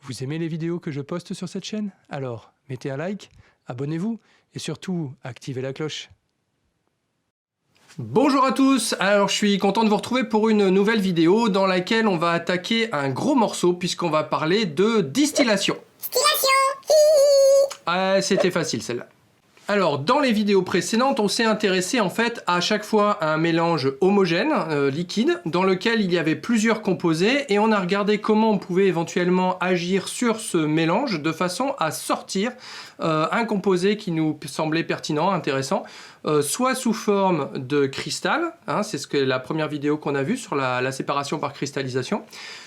Vous aimez les vidéos que je poste sur cette chaîne? Alors, mettez un like, abonnez-vous et surtout, activez la cloche. Bonjour à tous, alors je suis content de vous retrouver pour une nouvelle vidéo dans laquelle on va attaquer un gros morceau puisqu'on va parler de distillation. Ah, c'était facile celle-là. Alors, dans les vidéos précédentes, on s'est intéressé en fait à chaque fois à un mélange homogène, liquide, dans lequel il y avait plusieurs composés et on a regardé comment on pouvait éventuellement agir sur ce mélange de façon à sortir un composé qui nous semblait pertinent, intéressant, soit sous forme de cristal, hein, c'est la première vidéo qu'on a vue sur la séparation par cristallisation,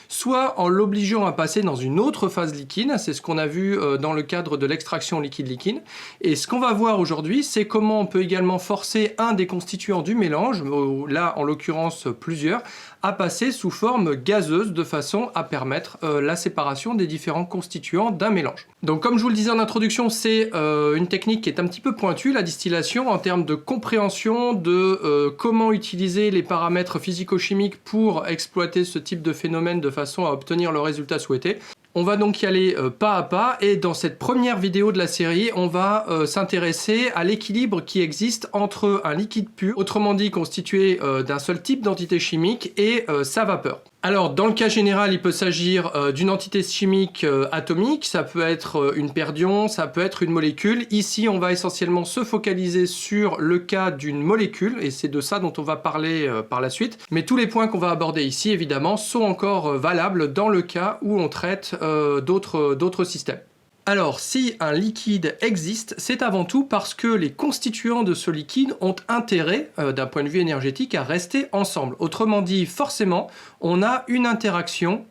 soit en l'obligeant à passer dans une autre phase liquide, c'est ce qu'on a vu dans le cadre de l'extraction liquide-liquide. Et ce qu'on va voir aujourd'hui, c'est comment on peut également forcer un des constituants du mélange, là en l'occurrence plusieurs, à passer sous forme gazeuse de façon à permettre la séparation des différents constituants d'un mélange. Donc comme je vous le disais en introduction, c'est une technique qui est un petit peu pointue, la distillation, en termes de compréhension de comment utiliser les paramètres physico-chimiques pour exploiter ce type de phénomène de façon à obtenir le résultat souhaité. On va donc y aller pas à pas et dans cette première vidéo de la série, on va s'intéresser à l'équilibre qui existe entre un liquide pur, autrement dit constitué d'un seul type d'entité chimique, et sa vapeur. Alors dans le cas général, il peut s'agir d'une entité chimique atomique, ça peut être une paire d'ions, ça peut être une molécule. Ici, on va essentiellement se focaliser sur le cas d'une molécule, et c'est de ça dont on va parler par la suite. Mais tous les points qu'on va aborder ici, évidemment, sont encore valables dans le cas où on traite d'autres systèmes. Alors, si un liquide existe, c'est avant tout parce que les constituants de ce liquide ont intérêt, d'un point de vue énergétique, à rester ensemble. Autrement dit, forcément, on a une interaction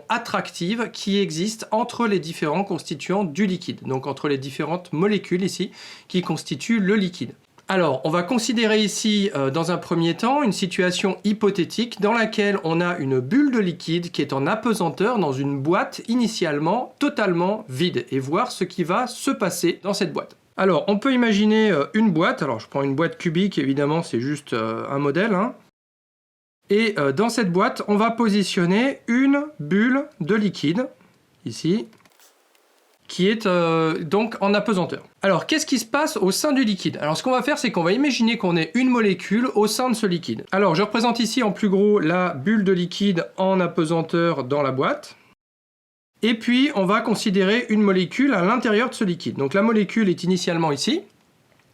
attractive qui existe entre les différents constituants du liquide, donc entre les différentes molécules ici qui constituent le liquide. Alors, on va considérer ici, dans un premier temps, une situation hypothétique dans laquelle on a une bulle de liquide qui est en apesanteur dans une boîte initialement totalement vide et voir ce qui va se passer dans cette boîte. Alors, on peut imaginer une boîte, alors je prends une boîte cubique, évidemment c'est juste un modèle, hein. Et dans cette boîte, on va positionner une bulle de liquide, ici, qui est donc en apesanteur. Alors, qu'est-ce qui se passe au sein du liquide? Alors, ce qu'on va faire, c'est qu'on va imaginer qu'on ait une molécule au sein de ce liquide. Alors, je représente ici en plus gros la bulle de liquide en apesanteur dans la boîte. Et puis, on va considérer une molécule à l'intérieur de ce liquide. Donc, la molécule est initialement ici.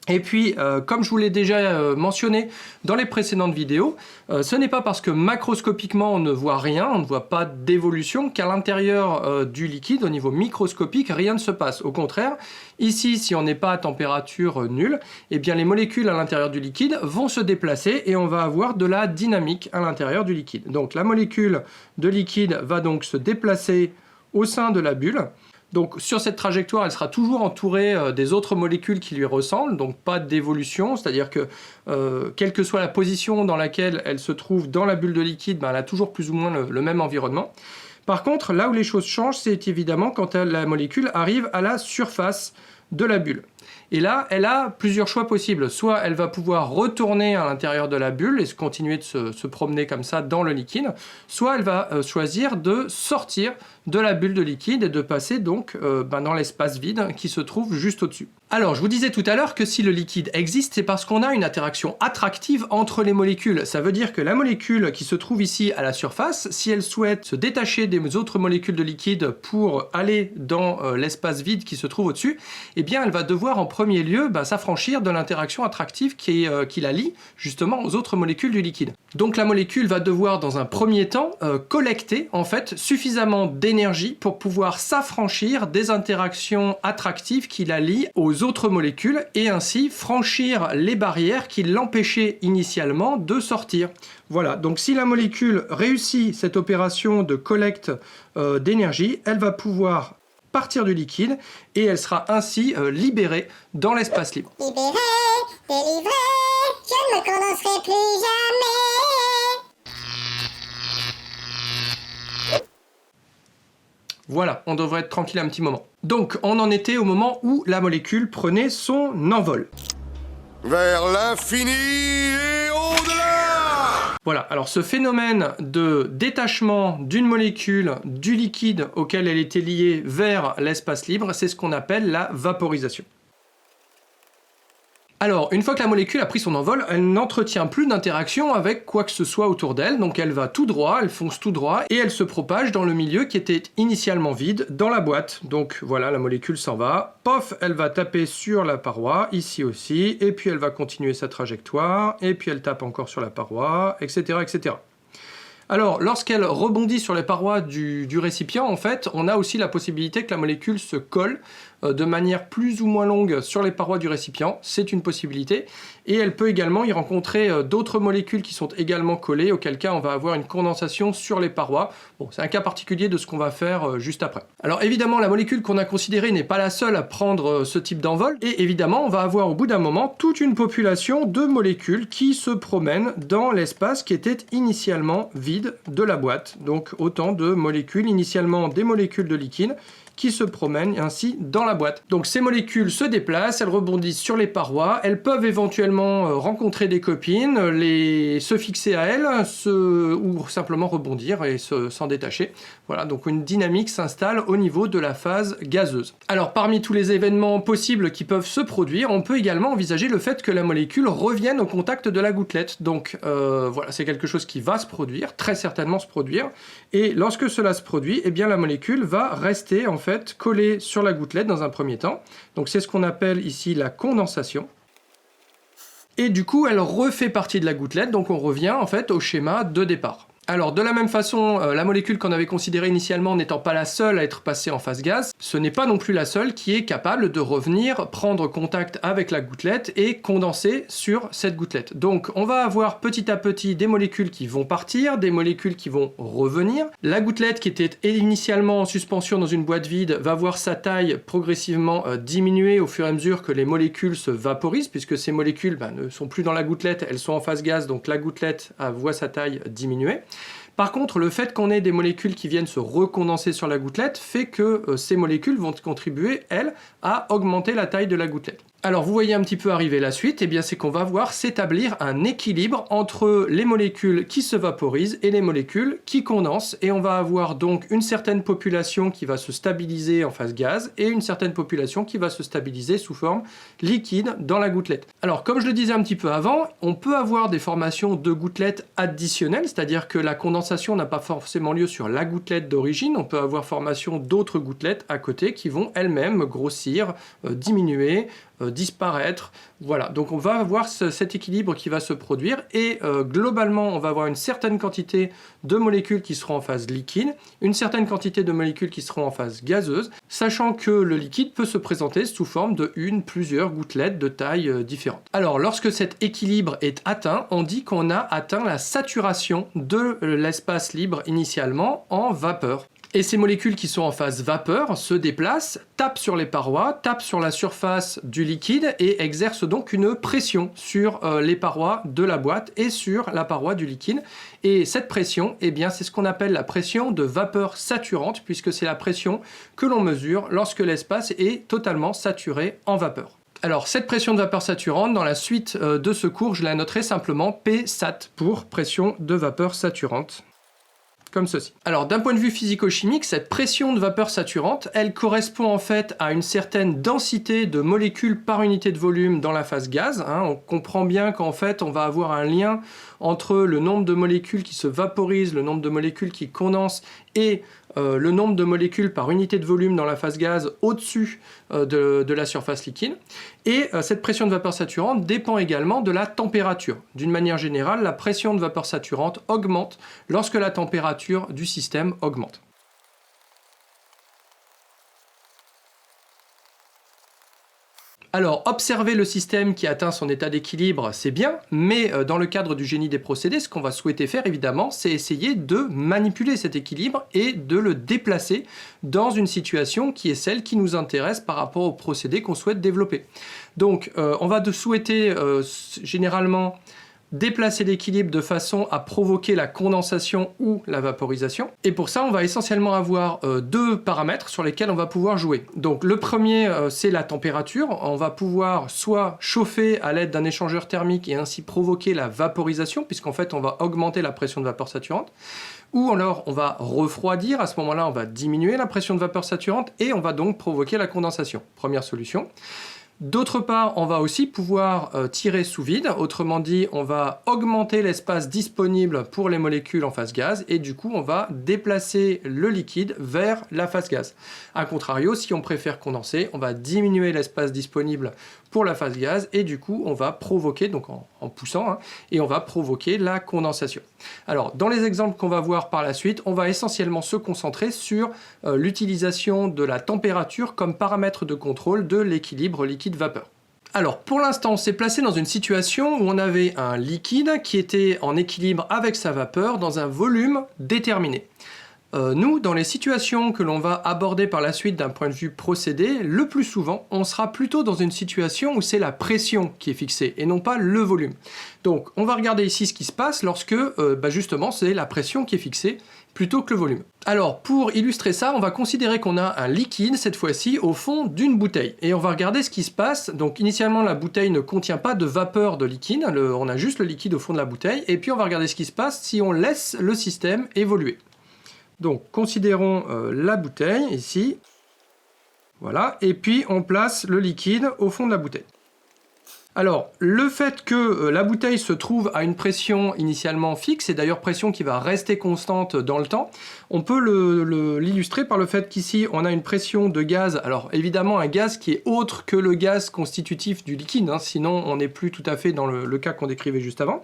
Et puis, comme je vous l'ai déjà mentionné dans les précédentes vidéos, ce n'est pas parce que macroscopiquement on ne voit rien, on ne voit pas d'évolution, qu'à l'intérieur du liquide, au niveau microscopique, rien ne se passe. Au contraire, ici, si on n'est pas à température nulle, eh bien les molécules à l'intérieur du liquide vont se déplacer et on va avoir de la dynamique à l'intérieur du liquide. Donc la molécule de liquide va donc se déplacer au sein de la bulle. Donc sur cette trajectoire, elle sera toujours entourée des autres molécules qui lui ressemblent, donc pas d'évolution, c'est-à-dire que quelle que soit la position dans laquelle elle se trouve dans la bulle de liquide, ben, elle a toujours plus ou moins le même environnement. Par contre, là où les choses changent, c'est évidemment quand la molécule arrive à la surface de la bulle. Et là, elle a plusieurs choix possibles. Soit elle va pouvoir retourner à l'intérieur de la bulle et continuer de se promener comme ça dans le liquide, soit elle va choisir de sortir de la bulle de liquide et de passer donc dans l'espace vide qui se trouve juste au-dessus. Alors, je vous disais tout à l'heure que si le liquide existe, c'est parce qu'on a une interaction attractive entre les molécules. Ça veut dire que la molécule qui se trouve ici à la surface, si elle souhaite se détacher des autres molécules de liquide pour aller dans l'espace vide qui se trouve au-dessus, eh bien, elle va devoir en premier lieu s'affranchir de l'interaction attractive qui la lie justement aux autres molécules du liquide. Donc la molécule va devoir dans un premier temps collecter en fait suffisamment d'énergie pour pouvoir s'affranchir des interactions attractives qui la lient aux autres molécules et ainsi franchir les barrières qui l'empêchaient initialement de sortir. Voilà, donc si la molécule réussit cette opération de collecte d'énergie, elle va pouvoir partir du liquide et elle sera ainsi libérée dans l'espace libre. Libéré, délivré, je ne me condamnerai plus jamais. Voilà, on devrait être tranquille un petit moment. Donc, on en était au moment où la molécule prenait son envol. Vers l'infini et au-delà. Voilà, alors ce phénomène de détachement d'une molécule du liquide auquel elle était liée vers l'espace libre, c'est ce qu'on appelle la vaporisation. Alors, une fois que la molécule a pris son envol, elle n'entretient plus d'interaction avec quoi que ce soit autour d'elle, donc elle va tout droit, elle fonce tout droit, et elle se propage dans le milieu qui était initialement vide dans la boîte. Donc voilà, la molécule s'en va, pof, elle va taper sur la paroi, ici aussi, et puis elle va continuer sa trajectoire, et puis elle tape encore sur la paroi, etc., etc. Alors, lorsqu'elle rebondit sur les parois du récipient, en fait, on a aussi la possibilité que la molécule se colle de manière plus ou moins longue sur les parois du récipient. C'est une possibilité. Et elle peut également y rencontrer d'autres molécules qui sont également collées, auquel cas on va avoir une condensation sur les parois. Bon, c'est un cas particulier de ce qu'on va faire juste après. Alors évidemment, la molécule qu'on a considérée n'est pas la seule à prendre ce type d'envol. Et évidemment, on va avoir au bout d'un moment toute une population de molécules qui se promènent dans l'espace qui était initialement vide de la boîte. Donc autant de molécules, initialement des molécules de liquide, qui se promènent ainsi dans la boîte. Donc ces molécules se déplacent, elles rebondissent sur les parois, elles peuvent éventuellement rencontrer des copines, se fixer à elles, ou simplement rebondir et s'en détacher. Voilà, donc une dynamique s'installe au niveau de la phase gazeuse. Alors parmi tous les événements possibles qui peuvent se produire, on peut également envisager le fait que la molécule revienne au contact de la gouttelette. Donc voilà, c'est quelque chose qui va se produire, très certainement se produire, et lorsque cela se produit, eh bien la molécule va rester en fait collée sur la gouttelette dans un premier temps. Donc c'est ce qu'on appelle ici la condensation. Et du coup, elle refait partie de la gouttelette, donc on revient en fait au schéma de départ. Alors de la même façon, la molécule qu'on avait considérée initialement n'étant pas la seule à être passée en phase gaz, ce n'est pas non plus la seule qui est capable de revenir prendre contact avec la gouttelette et condenser sur cette gouttelette. Donc on va avoir petit à petit des molécules qui vont partir, des molécules qui vont revenir. La gouttelette qui était initialement en suspension dans une boîte vide va voir sa taille progressivement diminuer au fur et à mesure que les molécules se vaporisent, puisque ces molécules ne sont plus dans la gouttelette, elles sont en phase gaz, donc la gouttelette voit sa taille diminuer. Par contre, le fait qu'on ait des molécules qui viennent se recondenser sur la gouttelette fait que ces molécules vont contribuer, elles, à augmenter la taille de la gouttelette. Alors vous voyez un petit peu arriver la suite, et bien c'est qu'on va voir s'établir un équilibre entre les molécules qui se vaporisent et les molécules qui condensent, et on va avoir donc une certaine population qui va se stabiliser en phase gaz et une certaine population qui va se stabiliser sous forme liquide dans la gouttelette. Alors comme je le disais un petit peu avant, on peut avoir des formations de gouttelettes additionnelles, c'est-à-dire que la condensation n'a pas forcément lieu sur la gouttelette d'origine, on peut avoir formation d'autres gouttelettes à côté qui vont elles-mêmes grossir, diminuer, disparaître. Voilà, donc on va avoir cet équilibre qui va se produire et globalement on va avoir une certaine quantité de molécules qui seront en phase liquide, une certaine quantité de molécules qui seront en phase gazeuse, sachant que le liquide peut se présenter sous forme de plusieurs gouttelettes de taille différentes. Alors lorsque cet équilibre est atteint, on dit qu'on a atteint la saturation de l'espace libre initialement en vapeur. Et ces molécules qui sont en phase vapeur se déplacent, tapent sur les parois, tapent sur la surface du liquide et exercent donc une pression sur les parois de la boîte et sur la paroi du liquide. Et cette pression, eh bien, c'est ce qu'on appelle la pression de vapeur saturante, puisque c'est la pression que l'on mesure lorsque l'espace est totalement saturé en vapeur. Alors cette pression de vapeur saturante, dans la suite de ce cours, je la noterai simplement Psat pour pression de vapeur saturante. Comme ceci. Alors d'un point de vue physico-chimique, cette pression de vapeur saturante, elle correspond en fait à une certaine densité de molécules par unité de volume dans la phase gaz. On comprend bien qu'en fait on va avoir un lien entre le nombre de molécules qui se vaporisent, le nombre de molécules qui condensent et le nombre de molécules par unité de volume dans la phase gaz au-dessus de la surface liquide. Et cette pression de vapeur saturante dépend également de la température. D'une manière générale, la pression de vapeur saturante augmente lorsque la température du système augmente. Alors, observer le système qui atteint son état d'équilibre, c'est bien, mais dans le cadre du génie des procédés, ce qu'on va souhaiter faire, évidemment, c'est essayer de manipuler cet équilibre et de le déplacer dans une situation qui est celle qui nous intéresse par rapport au procédé qu'on souhaite développer. Donc, on va souhaiter généralement déplacer l'équilibre de façon à provoquer la condensation ou la vaporisation. Et pour ça, on va essentiellement avoir deux paramètres sur lesquels on va pouvoir jouer. Donc le premier, c'est la température. On va pouvoir soit chauffer à l'aide d'un échangeur thermique et ainsi provoquer la vaporisation, puisqu'en fait, on va augmenter la pression de vapeur saturante. Ou alors on va refroidir, à ce moment-là on va diminuer la pression de vapeur saturante et on va donc provoquer la condensation. Première solution. D'autre part, on va aussi pouvoir tirer sous vide, autrement dit, on va augmenter l'espace disponible pour les molécules en phase gaz et du coup, on va déplacer le liquide vers la phase gaz. A contrario, si on préfère condenser, on va diminuer l'espace disponible pour la phase gaz et du coup, on va provoquer, donc en poussant, et on va provoquer la condensation. Alors, dans les exemples qu'on va voir par la suite, on va essentiellement se concentrer sur l'utilisation de la température comme paramètre de contrôle de l'équilibre liquide-vapeur. Alors, pour l'instant, on s'est placé dans une situation où on avait un liquide qui était en équilibre avec sa vapeur dans un volume déterminé. Nous, dans les situations que l'on va aborder par la suite d'un point de vue procédé, le plus souvent, on sera plutôt dans une situation où c'est la pression qui est fixée et non pas le volume. Donc, on va regarder ici ce qui se passe lorsque, justement, c'est la pression qui est fixée plutôt que le volume. Alors, pour illustrer ça, on va considérer qu'on a un liquide, cette fois-ci, au fond d'une bouteille. Et on va regarder ce qui se passe. Donc, initialement, la bouteille ne contient pas de vapeur de liquide. On a juste le liquide au fond de la bouteille. Et puis, on va regarder ce qui se passe si on laisse le système évoluer. Donc, considérons la bouteille, ici. Voilà. Et puis, on place le liquide au fond de la bouteille. Alors, le fait que la bouteille se trouve à une pression initialement fixe, et d'ailleurs pression qui va rester constante dans le temps, on peut l'illustrer par le fait qu'ici, on a une pression de gaz. Alors, évidemment, un gaz qui est autre que le gaz constitutif du liquide, sinon on n'est plus tout à fait dans le cas qu'on décrivait juste avant.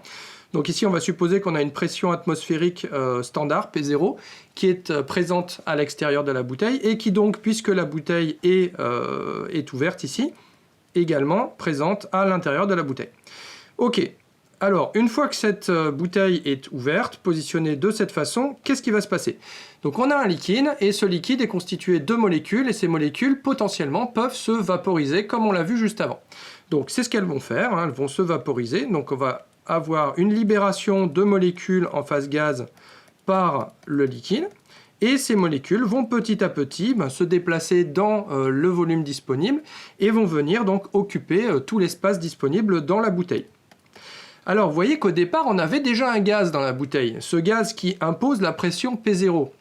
Donc ici, on va supposer qu'on a une pression atmosphérique standard, P0, qui est présente à l'extérieur de la bouteille et qui donc, puisque la bouteille est ouverte ici, également présente à l'intérieur de la bouteille. Ok, alors une fois que cette bouteille est ouverte, positionnée de cette façon, qu'est-ce qui va se passer? Donc on a un liquide et ce liquide est constitué de molécules et ces molécules potentiellement peuvent se vaporiser comme on l'a vu juste avant. Donc c'est ce qu'elles vont faire, elles vont se vaporiser, donc on va avoir une libération de molécules en phase gaz par le liquide. Et ces molécules vont petit à petit se déplacer dans le volume disponible et vont venir donc occuper tout l'espace disponible dans la bouteille. Alors vous voyez qu'au départ on avait déjà un gaz dans la bouteille, ce gaz qui impose la pression P0.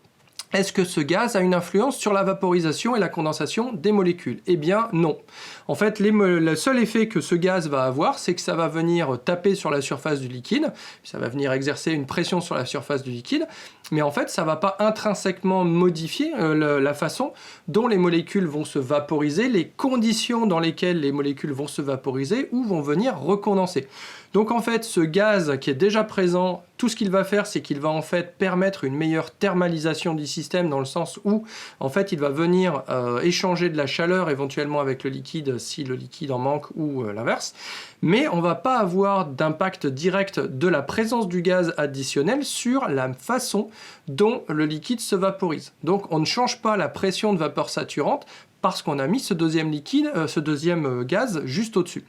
Est-ce que ce gaz a une influence sur la vaporisation et la condensation des molécules? Eh bien non. En fait, le seul effet que ce gaz va avoir, c'est que ça va venir taper sur la surface du liquide, ça va venir exercer une pression sur la surface du liquide, mais en fait, ça ne va pas intrinsèquement modifier la façon dont les molécules vont se vaporiser, les conditions dans lesquelles les molécules vont se vaporiser ou vont venir recondenser. Donc en fait, ce gaz qui est déjà présent, tout ce qu'il va faire, c'est qu'il va en fait permettre une meilleure thermalisation du système dans le sens où en fait, il va venir échanger de la chaleur éventuellement avec le liquide si le liquide en manque ou l'inverse. Mais on ne va pas avoir d'impact direct de la présence du gaz additionnel sur la façon dont le liquide se vaporise. Donc on ne change pas la pression de vapeur saturante parce qu'on a mis ce deuxième gaz juste au-dessus.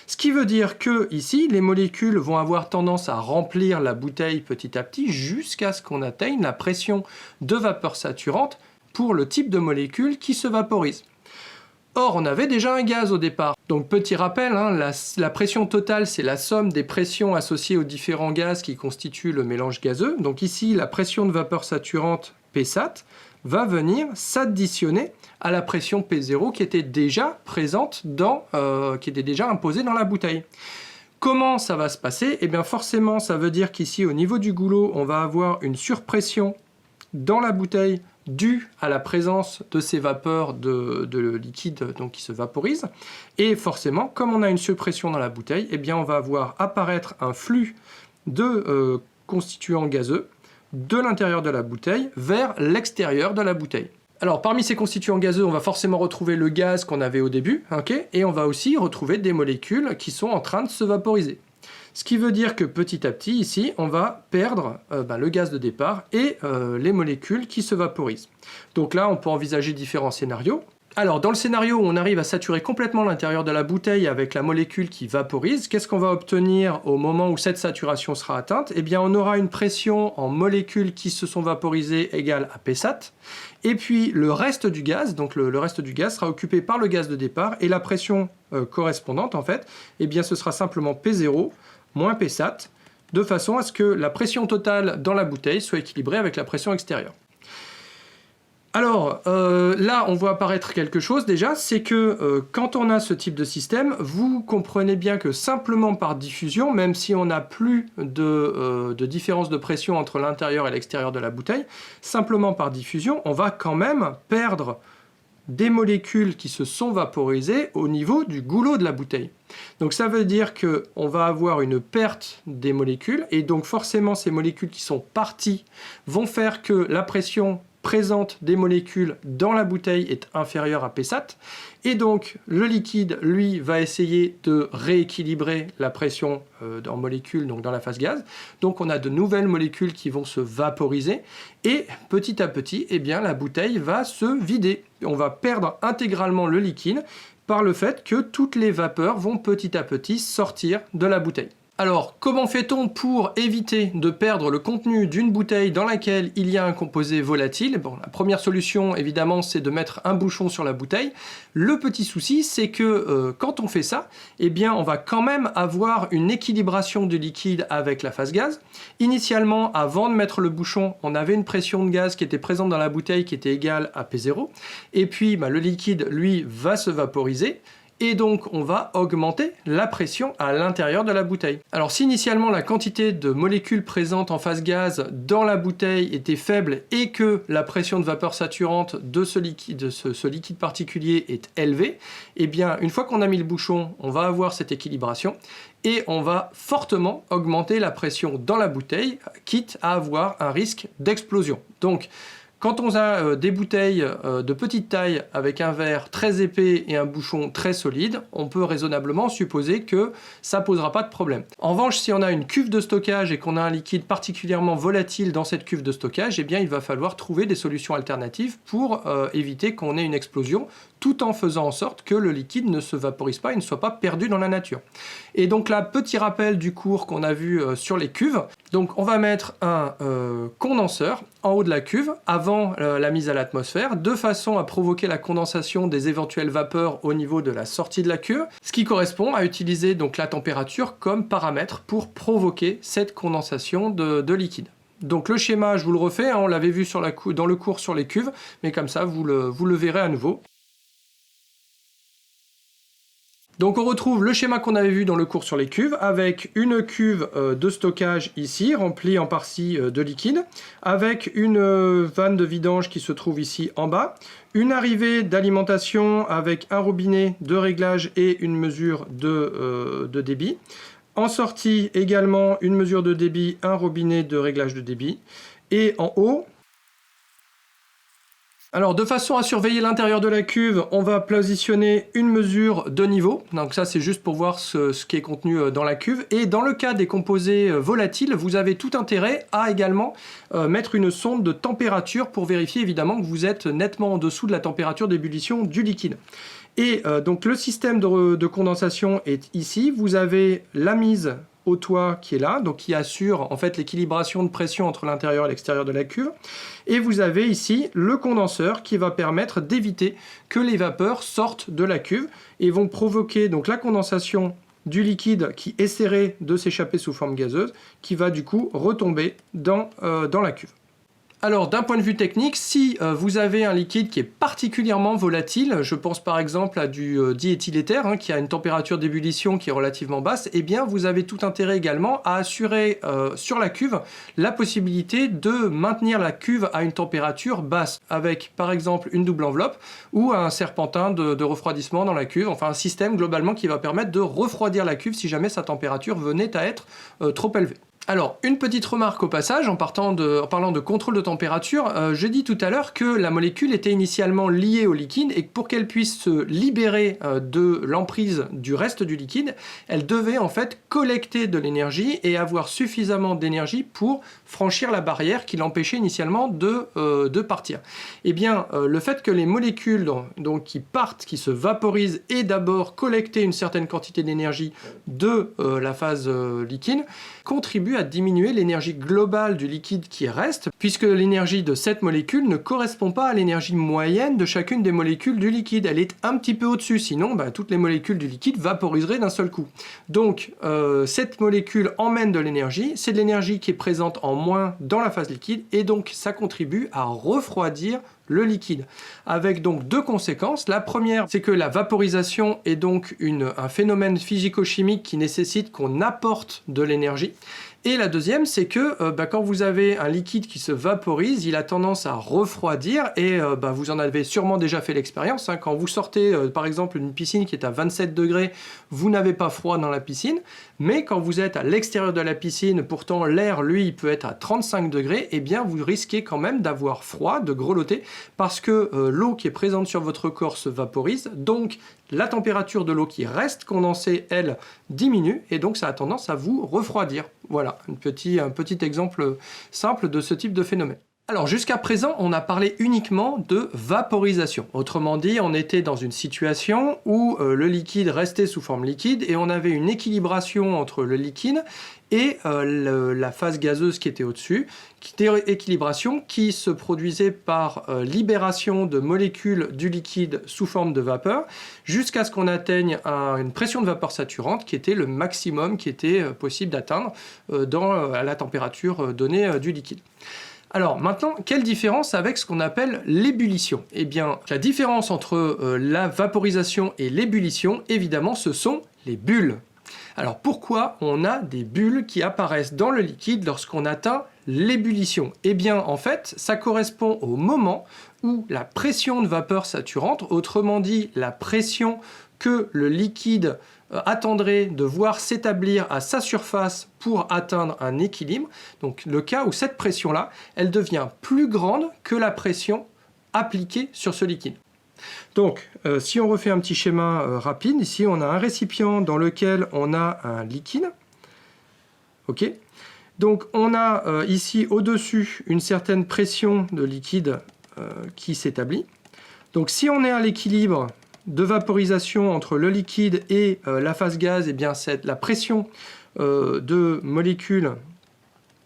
Ce qui veut dire que ici, les molécules vont avoir tendance à remplir la bouteille petit à petit jusqu'à ce qu'on atteigne la pression de vapeur saturante pour le type de molécule qui se vaporise. Or, on avait déjà un gaz au départ. Donc, petit rappel, la pression totale, c'est la somme des pressions associées aux différents gaz qui constituent le mélange gazeux. Donc ici, la pression de vapeur saturante, Psat, va venir s'additionner à la pression P0 qui était déjà présente qui était déjà imposée dans la bouteille. Comment ça va se passer? Eh bien, forcément, ça veut dire qu'ici, au niveau du goulot, on va avoir une surpression dans la bouteille due à la présence de ces vapeurs de liquide qui se vaporisent. Et forcément, comme on a une surpression dans la bouteille, eh bien, on va voir apparaître un flux de constituants gazeux de l'intérieur de la bouteille vers l'extérieur de la bouteille. Alors, parmi ces constituants gazeux, on va forcément retrouver le gaz qu'on avait au début, et on va aussi retrouver des molécules qui sont en train de se vaporiser. Ce qui veut dire que petit à petit, ici, on va perdre le gaz de départ et les molécules qui se vaporisent. Donc là, on peut envisager différents scénarios. Alors, dans le scénario où on arrive à saturer complètement l'intérieur de la bouteille avec la molécule qui vaporise, qu'est-ce qu'on va obtenir au moment où cette saturation sera atteinte? Eh bien, on aura une pression en molécules qui se sont vaporisées égale à Psat. Et puis, le reste du gaz, donc le reste du gaz sera occupé par le gaz de départ. Et la pression correspondante, en fait, eh bien, ce sera simplement P0 moins Psat, de façon à ce que la pression totale dans la bouteille soit équilibrée avec la pression extérieure. Alors, là, on voit apparaître quelque chose déjà, c'est que quand on a ce type de système, vous comprenez bien que simplement par diffusion, même si on n'a plus de différence de pression entre l'intérieur et l'extérieur de la bouteille, simplement par diffusion, on va quand même perdre des molécules qui se sont vaporisées au niveau du goulot de la bouteille. Donc ça veut dire qu'on va avoir une perte des molécules, et donc forcément ces molécules qui sont parties vont faire que la pression présente des molécules dans la bouteille est inférieure à Psat, et donc le liquide, lui, va essayer de rééquilibrer la pression en molécules, donc dans la phase gaz. Donc on a de nouvelles molécules qui vont se vaporiser, et petit à petit, eh bien, la bouteille va se vider. On va perdre intégralement le liquide par le fait que toutes les vapeurs vont petit à petit sortir de la bouteille. Alors, comment fait-on pour éviter de perdre le contenu d'une bouteille dans laquelle il y a un composé volatile? Bon, la première solution, évidemment, c'est de mettre un bouchon sur la bouteille. Le petit souci, c'est que quand on fait ça, eh bien, on va quand même avoir une équilibration du liquide avec la phase gaz. Initialement, avant de mettre le bouchon, on avait une pression de gaz qui était présente dans la bouteille qui était égale à P0. Et puis, le liquide, lui, va se vaporiser. Et donc on va augmenter la pression à l'intérieur de la bouteille. Alors si initialement la quantité de molécules présentes en phase gaz dans la bouteille était faible et que la pression de vapeur saturante de ce liquide particulier est élevée, eh bien une fois qu'on a mis le bouchon, on va avoir cette équilibration et on va fortement augmenter la pression dans la bouteille, quitte à avoir un risque d'explosion. Donc quand on a des bouteilles de petite taille avec un verre très épais et un bouchon très solide, on peut raisonnablement supposer que ça ne posera pas de problème. En revanche, si on a une cuve de stockage et qu'on a un liquide particulièrement volatile dans cette cuve de stockage, eh bien, il va falloir trouver des solutions alternatives pour éviter qu'on ait une explosion, tout en faisant en sorte que le liquide ne se vaporise pas et ne soit pas perdu dans la nature. Et donc là, petit rappel du cours qu'on a vu sur les cuves. Donc on va mettre un condenseur en haut de la cuve avant la mise à l'atmosphère, de façon à provoquer la condensation des éventuelles vapeurs au niveau de la sortie de la cuve, ce qui correspond à utiliser donc la température comme paramètre pour provoquer cette condensation de liquide. Donc le schéma, je vous le refais, on l'avait vu dans le cours sur les cuves, mais comme ça vous le verrez à nouveau. Donc on retrouve le schéma qu'on avait vu dans le cours sur les cuves, avec une cuve de stockage ici, remplie en partie de liquide, avec une vanne de vidange qui se trouve ici en bas, une arrivée d'alimentation avec un robinet de réglage et une mesure de débit. En sortie également une mesure de débit, un robinet de réglage de débit. Et en haut, alors de façon à surveiller l'intérieur de la cuve, on va positionner une mesure de niveau. Donc ça c'est juste pour voir ce qui est contenu dans la cuve. Et dans le cas des composés volatiles, vous avez tout intérêt à également mettre une sonde de température pour vérifier évidemment que vous êtes nettement en dessous de la température d'ébullition du liquide. Et donc le système de condensation est ici. Vous avez la mise au toit qui est là, donc qui assure en fait l'équilibration de pression entre l'intérieur et l'extérieur de la cuve. Et vous avez ici le condenseur qui va permettre d'éviter que les vapeurs sortent de la cuve et vont provoquer donc la condensation du liquide qui essaierait de s'échapper sous forme gazeuse, qui va du coup retomber dans la cuve. Alors d'un point de vue technique, si vous avez un liquide qui est particulièrement volatile, je pense par exemple à du diéthyléther qui a une température d'ébullition qui est relativement basse, eh bien vous avez tout intérêt également à assurer sur la cuve la possibilité de maintenir la cuve à une température basse, avec par exemple une double enveloppe ou un serpentin de refroidissement dans la cuve, enfin un système globalement qui va permettre de refroidir la cuve si jamais sa température venait à être trop élevée. Alors, une petite remarque au passage, en parlant de contrôle de température, je dis tout à l'heure que la molécule était initialement liée au liquide et que pour qu'elle puisse se libérer de l'emprise du reste du liquide, elle devait en fait collecter de l'énergie et avoir suffisamment d'énergie pour franchir la barrière qui l'empêchait initialement de partir. Eh bien, le fait que les molécules donc, qui partent, qui se vaporisent, aient d'abord collecté une certaine quantité d'énergie de la phase liquide, contribue à diminuer l'énergie globale du liquide qui reste, puisque l'énergie de cette molécule ne correspond pas à l'énergie moyenne de chacune des molécules du liquide. Elle est un petit peu au-dessus, sinon toutes les molécules du liquide vaporiseraient d'un seul coup. Donc cette molécule emmène de l'énergie, c'est de l'énergie qui est présente en moins dans la phase liquide, et donc ça contribue à refroidir le liquide, avec donc deux conséquences. La première, c'est que la vaporisation est donc un phénomène physico-chimique qui nécessite qu'on apporte de l'énergie. Et la deuxième, c'est que quand vous avez un liquide qui se vaporise, il a tendance à refroidir et vous en avez sûrement déjà fait l'expérience. Quand vous sortez par exemple d'une piscine qui est à 27 degrés, vous n'avez pas froid dans la piscine, mais quand vous êtes à l'extérieur de la piscine, pourtant l'air, lui, il peut être à 35 degrés, et bien vous risquez quand même d'avoir froid, de grelotter, parce que l'eau qui est présente sur votre corps se vaporise, donc la température de l'eau qui reste condensée, elle, diminue, et donc ça a tendance à vous refroidir. Voilà, un petit exemple simple de ce type de phénomène. Alors jusqu'à présent, on a parlé uniquement de vaporisation. Autrement dit, on était dans une situation où le liquide restait sous forme liquide et on avait une équilibration entre le liquide et la phase gazeuse qui était au-dessus, équilibration qui se produisait par libération de molécules du liquide sous forme de vapeur, jusqu'à ce qu'on atteigne une pression de vapeur saturante qui était le maximum qui était possible d'atteindre à la température donnée du liquide. Alors maintenant, quelle différence avec ce qu'on appelle l'ébullition? Eh bien, la différence entre la vaporisation et l'ébullition, évidemment, ce sont les bulles. Alors pourquoi on a des bulles qui apparaissent dans le liquide lorsqu'on atteint l'ébullition? Eh bien, en fait, ça correspond au moment où la pression de vapeur saturante, autrement dit, la pression que le liquide attendrait de voir s'établir à sa surface pour atteindre un équilibre, donc le cas où cette pression-là, elle devient plus grande que la pression appliquée sur ce liquide. Donc, si on refait un petit schéma rapide, ici on a un récipient dans lequel on a un liquide, ok. Donc on a ici au-dessus une certaine pression de liquide qui s'établit. Donc si on est à l'équilibre de vaporisation entre le liquide et la phase gaz, eh bien la pression de molécules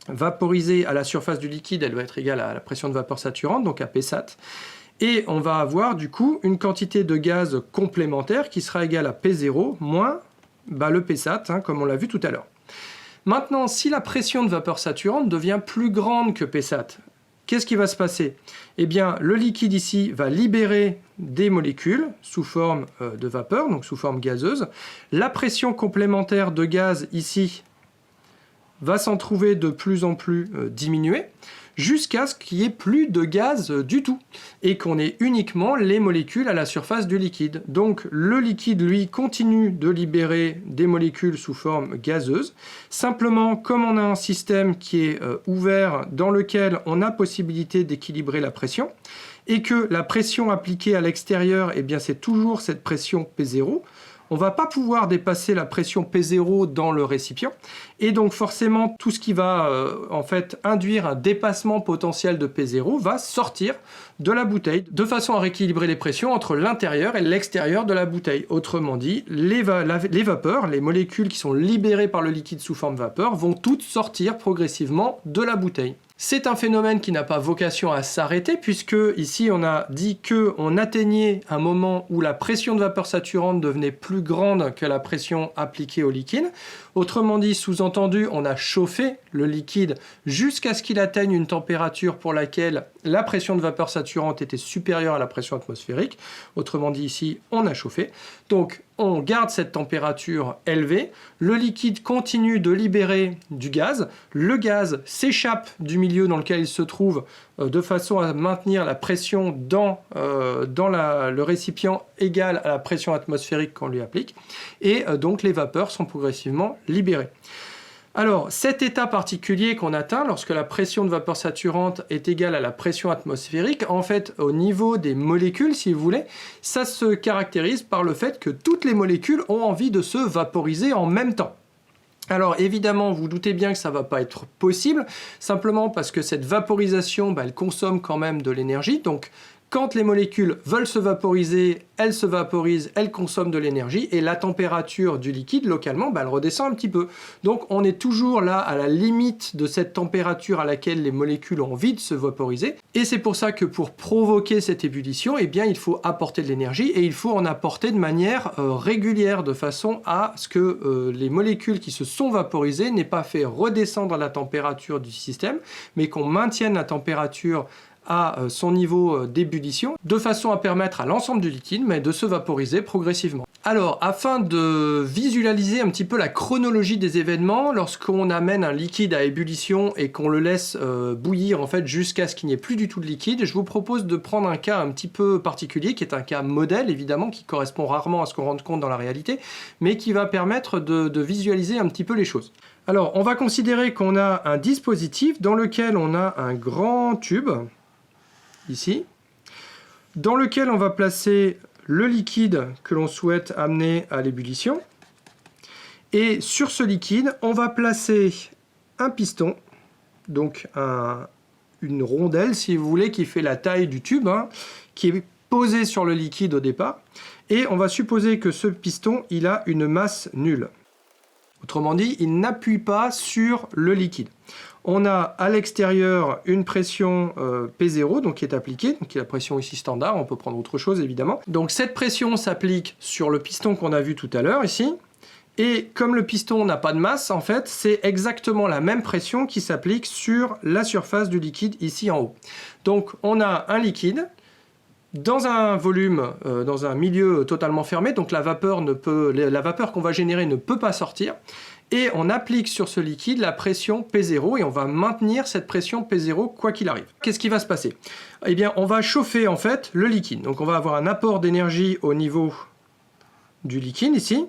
vaporisées à la surface du liquide, elle va être égale à la pression de vapeur saturante, donc à Psat. Et on va avoir du coup une quantité de gaz complémentaire qui sera égale à P0 moins le Psat, comme on l'a vu tout à l'heure. Maintenant, si la pression de vapeur saturante devient plus grande que Psat, qu'est-ce qui va se passer? Eh bien, le liquide ici va libérer des molécules sous forme de vapeur, donc sous forme gazeuse. La pression complémentaire de gaz ici va s'en trouver de plus en plus diminuée, jusqu'à ce qu'il n'y ait plus de gaz du tout, et qu'on ait uniquement les molécules à la surface du liquide. Donc le liquide, lui, continue de libérer des molécules sous forme gazeuse. Simplement, comme on a un système qui est ouvert, dans lequel on a possibilité d'équilibrer la pression, et que la pression appliquée à l'extérieur, eh bien c'est toujours cette pression P0, on ne va pas pouvoir dépasser la pression P0 dans le récipient, et donc forcément tout ce qui va en fait induire un dépassement potentiel de P0 va sortir de la bouteille, de façon à rééquilibrer les pressions entre l'intérieur et l'extérieur de la bouteille. Autrement dit, les vapeurs, les molécules qui sont libérées par le liquide sous forme vapeur, vont toutes sortir progressivement de la bouteille. C'est un phénomène qui n'a pas vocation à s'arrêter, puisque ici on a dit qu'on atteignait un moment où la pression de vapeur saturante devenait plus grande que la pression appliquée au liquide. Autrement dit, sous-entendu, on a chauffé le liquide jusqu'à ce qu'il atteigne une température pour laquelle la pression de vapeur saturante était supérieure à la pression atmosphérique. Autrement dit, ici, on a chauffé. Donc, on garde cette température élevée, le liquide continue de libérer du gaz, le gaz s'échappe du milieu dans lequel il se trouve de façon à maintenir la pression dans le récipient égale à la pression atmosphérique qu'on lui applique, et donc les vapeurs sont progressivement libérées. Alors, cet état particulier qu'on atteint lorsque la pression de vapeur saturante est égale à la pression atmosphérique, en fait, au niveau des molécules, si vous voulez, ça se caractérise par le fait que toutes les molécules ont envie de se vaporiser en même temps. Alors évidemment, vous doutez bien que ça ne va pas être possible, simplement parce que cette vaporisation, elle consomme quand même de l'énergie, donc quand les molécules veulent se vaporiser, elles se vaporisent, elles consomment de l'énergie, et la température du liquide, localement, elle redescend un petit peu. Donc on est toujours là à la limite de cette température à laquelle les molécules ont envie de se vaporiser, et c'est pour ça que pour provoquer cette ébullition, eh bien, il faut apporter de l'énergie, et il faut en apporter de manière régulière, de façon à ce que les molécules qui se sont vaporisées n'aient pas fait redescendre la température du système, mais qu'on maintienne la température à son niveau d'ébullition, de façon à permettre à l'ensemble du liquide de se vaporiser progressivement. Alors, afin de visualiser un petit peu la chronologie des événements, lorsqu'on amène un liquide à ébullition et qu'on le laisse bouillir en fait jusqu'à ce qu'il n'y ait plus du tout de liquide, je vous propose de prendre un cas un petit peu particulier, qui est un cas modèle évidemment, qui correspond rarement à ce qu'on rend compte dans la réalité, mais qui va permettre de visualiser un petit peu les choses. Alors, on va considérer qu'on a un dispositif dans lequel on a un grand tube, ici, dans lequel on va placer le liquide que l'on souhaite amener à l'ébullition. Et sur ce liquide, on va placer un piston, donc une rondelle, si vous voulez, qui fait la taille du tube, qui est posée sur le liquide au départ. Et on va supposer que ce piston, il a une masse nulle. Autrement dit, il n'appuie pas sur le liquide. On a à l'extérieur une pression P0 donc qui est appliquée, donc qui est la pression ici standard, on peut prendre autre chose évidemment. Donc cette pression s'applique sur le piston qu'on a vu tout à l'heure ici, et comme le piston n'a pas de masse, en fait, c'est exactement la même pression qui s'applique sur la surface du liquide ici en haut. Donc on a un liquide dans un volume, dans un milieu totalement fermé, donc la vapeur qu'on va générer ne peut pas sortir. Et on applique sur ce liquide la pression P0 et on va maintenir cette pression P0 quoi qu'il arrive. Qu'est-ce qui va se passer? Eh bien, on va chauffer en fait le liquide. Donc on va avoir un apport d'énergie au niveau du liquide ici.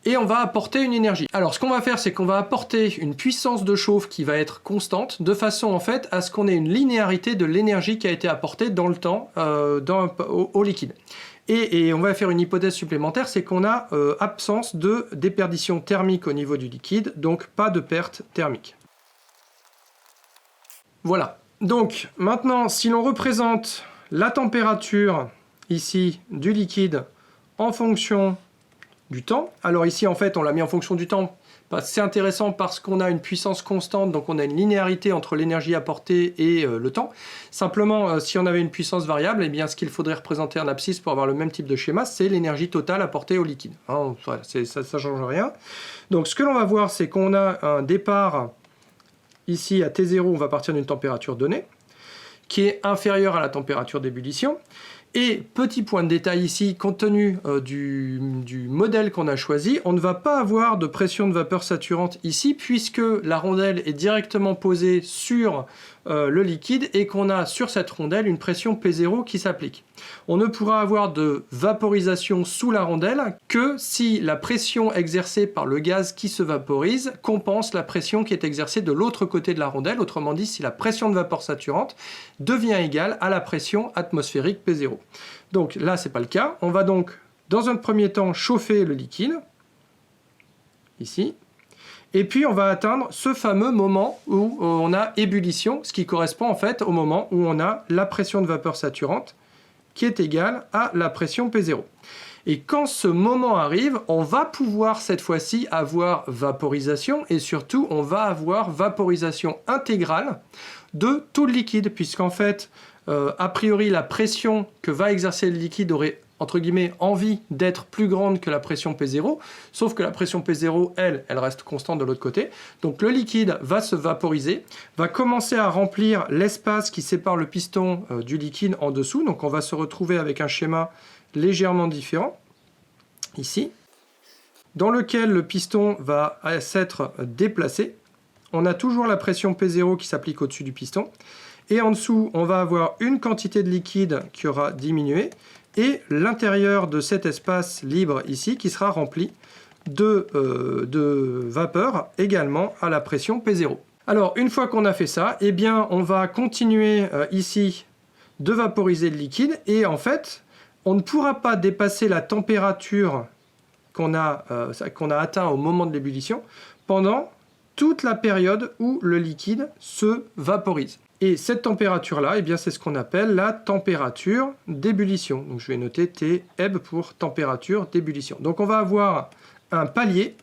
Et on va apporter une énergie. Alors ce qu'on va faire, c'est qu'on va apporter une puissance de chauffe qui va être constante, de façon en fait à ce qu'on ait une linéarité de l'énergie qui a été apportée dans le temps au liquide. Et on va faire une hypothèse supplémentaire, c'est qu'on a absence de déperdition thermique au niveau du liquide, donc pas de perte thermique. Voilà. Donc maintenant, si l'on représente la température ici du liquide en fonction du temps, alors ici en fait on l'a mis en fonction du temps. C'est intéressant parce qu'on a une puissance constante, donc on a une linéarité entre l'énergie apportée et le temps. Simplement, si on avait une puissance variable, eh bien, ce qu'il faudrait représenter en abscisse pour avoir le même type de schéma, c'est l'énergie totale apportée au liquide. Voilà, ça ne change rien. Donc ce que l'on va voir, c'est qu'on a un départ ici à T0, on va partir d'une température donnée, qui est inférieure à la température d'ébullition. Et petit point de détail ici, compte tenu du modèle qu'on a choisi, on ne va pas avoir de pression de vapeur saturante ici, puisque la rondelle est directement posée sur le liquide et qu'on a sur cette rondelle une pression P0 qui s'applique. On ne pourra avoir de vaporisation sous la rondelle que si la pression exercée par le gaz qui se vaporise compense la pression qui est exercée de l'autre côté de la rondelle, autrement dit si la pression de vapeur saturante devient égale à la pression atmosphérique P0. Donc là c'est pas le cas, on va donc dans un premier temps chauffer le liquide, ici, et puis on va atteindre ce fameux moment où on a ébullition, ce qui correspond en fait au moment où on a la pression de vapeur saturante qui est égale à la pression P0. Et quand ce moment arrive, on va pouvoir cette fois-ci avoir vaporisation et surtout on va avoir vaporisation intégrale de tout le liquide, puisqu'en fait, a priori la pression que va exercer le liquide aurait entre guillemets, envie d'être plus grande que la pression P0, sauf que la pression P0, elle reste constante de l'autre côté. Donc le liquide va se vaporiser, va commencer à remplir l'espace qui sépare le piston du liquide en dessous. Donc on va se retrouver avec un schéma légèrement différent, ici, dans lequel le piston va s'être déplacé. On a toujours la pression P0 qui s'applique au-dessus du piston. Et en dessous, on va avoir une quantité de liquide qui aura diminué, et l'intérieur de cet espace libre ici qui sera rempli de vapeur également à la pression P0. Alors, une fois qu'on a fait ça, eh bien, on va continuer ici de vaporiser le liquide et en fait, on ne pourra pas dépasser la température qu'on a atteint au moment de l'ébullition pendant toute la période où le liquide se vaporise. Et cette température-là, eh bien, c'est ce qu'on appelle la température d'ébullition. Donc, je vais noter TEB pour température d'ébullition. Donc, on va avoir un palier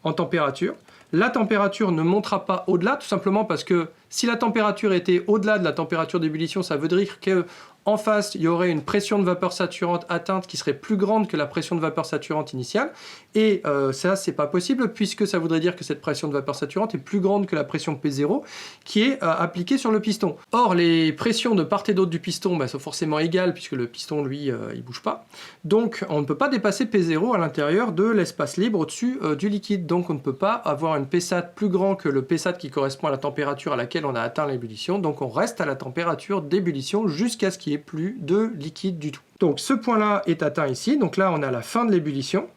en température. La température ne montera pas au-delà, tout simplement parce que si la température était au-delà de la température d'ébullition, ça veut dire qu'en face, il y aurait une pression de vapeur saturante atteinte qui serait plus grande que la pression de vapeur saturante initiale. Et ça, c'est pas possible puisque ça voudrait dire que cette pression de vapeur saturante est plus grande que la pression P0 qui est appliquée sur le piston. Or, les pressions de part et d'autre du piston sont forcément égales puisque le piston, lui, il bouge pas. Donc, on ne peut pas dépasser P0 à l'intérieur de l'espace libre au-dessus du liquide. Donc, on ne peut pas avoir une Psat plus grand que le Psat qui correspond à la température à laquelle on a atteint l'ébullition. Donc, on reste à la température d'ébullition jusqu'à ce qu'il n'y ait plus de liquide du tout. Donc, ce point-là est atteint ici. Donc là, on a la fin de l'ébullition.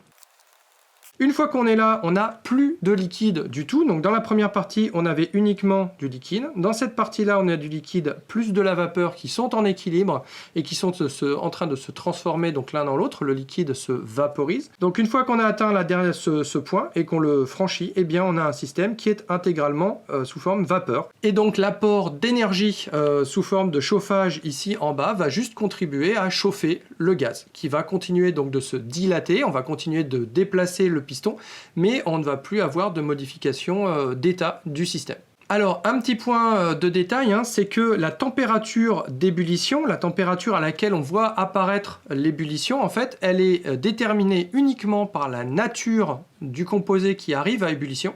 Une fois qu'on est là, on n'a plus de liquide du tout. Donc dans la première partie, on avait uniquement du liquide. Dans cette partie-là, on a du liquide plus de la vapeur qui sont en équilibre et qui sont en train de se transformer donc l'un dans l'autre. Le liquide se vaporise. Donc une fois qu'on a atteint ce point et qu'on le franchit, eh bien on a un système qui est intégralement sous forme vapeur. Et donc l'apport d'énergie sous forme de chauffage ici en bas va juste contribuer à chauffer le gaz qui va continuer donc de se dilater. On va continuer de déplacer le piston, mais on ne va plus avoir de modification d'état du système. Alors, un petit point de détail, c'est que la température d'ébullition, la température à laquelle on voit apparaître l'ébullition, en fait, elle est déterminée uniquement par la nature du composé qui arrive à ébullition,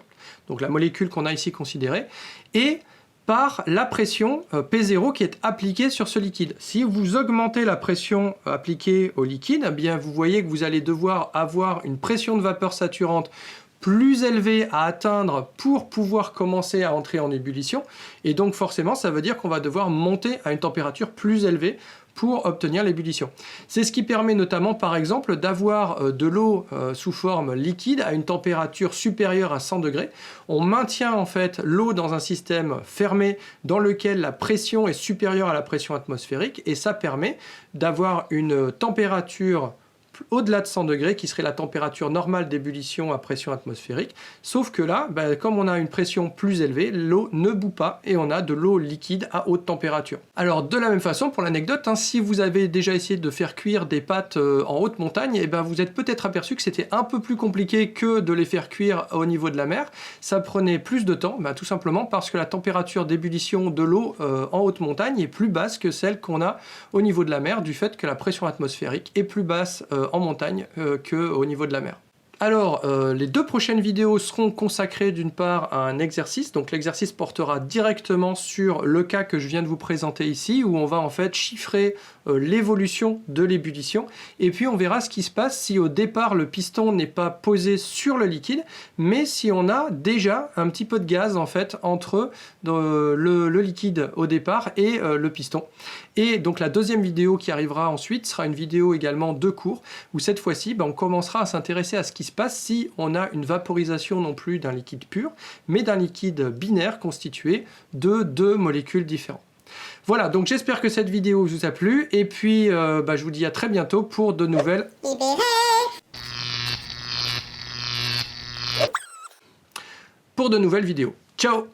donc la molécule qu'on a ici considérée, et par la pression P0 qui est appliquée sur ce liquide. Si vous augmentez la pression appliquée au liquide, eh bien vous voyez que vous allez devoir avoir une pression de vapeur saturante plus élevée à atteindre pour pouvoir commencer à entrer en ébullition. Et donc forcément, ça veut dire qu'on va devoir monter à une température plus élevée pour obtenir l'ébullition. C'est ce qui permet notamment, par exemple, d'avoir de l'eau sous forme liquide à une température supérieure à 100 degrés. On maintient en fait l'eau dans un système fermé dans lequel la pression est supérieure à la pression atmosphérique et ça permet d'avoir une température au-delà de 100 degrés, qui serait la température normale d'ébullition à pression atmosphérique. Sauf que là, comme on a une pression plus élevée, l'eau ne bout pas et on a de l'eau liquide à haute température. Alors de la même façon, pour l'anecdote, si vous avez déjà essayé de faire cuire des pâtes en haute montagne, vous êtes peut-être aperçu que c'était un peu plus compliqué que de les faire cuire au niveau de la mer. Ça prenait plus de temps, tout simplement parce que la température d'ébullition de l'eau en haute montagne est plus basse que celle qu'on a au niveau de la mer, du fait que la pression atmosphérique est plus basse en montagne qu'au niveau de la mer. Alors, les deux prochaines vidéos seront consacrées d'une part à un exercice. Donc l'exercice portera directement sur le cas que je viens de vous présenter ici, où on va en fait chiffrer l'évolution de l'ébullition. Et puis on verra ce qui se passe si au départ le piston n'est pas posé sur le liquide, mais si on a déjà un petit peu de gaz en fait entre le liquide au départ et le piston. Et donc la deuxième vidéo qui arrivera ensuite sera une vidéo également de cours, où cette fois-ci on commencera à s'intéresser à ce qui se passe si on a une vaporisation non plus d'un liquide pur, mais d'un liquide binaire constitué de deux molécules différentes. Voilà, donc j'espère que cette vidéo vous a plu, et puis je vous dis à très bientôt pour de nouvelles vidéos. Ciao!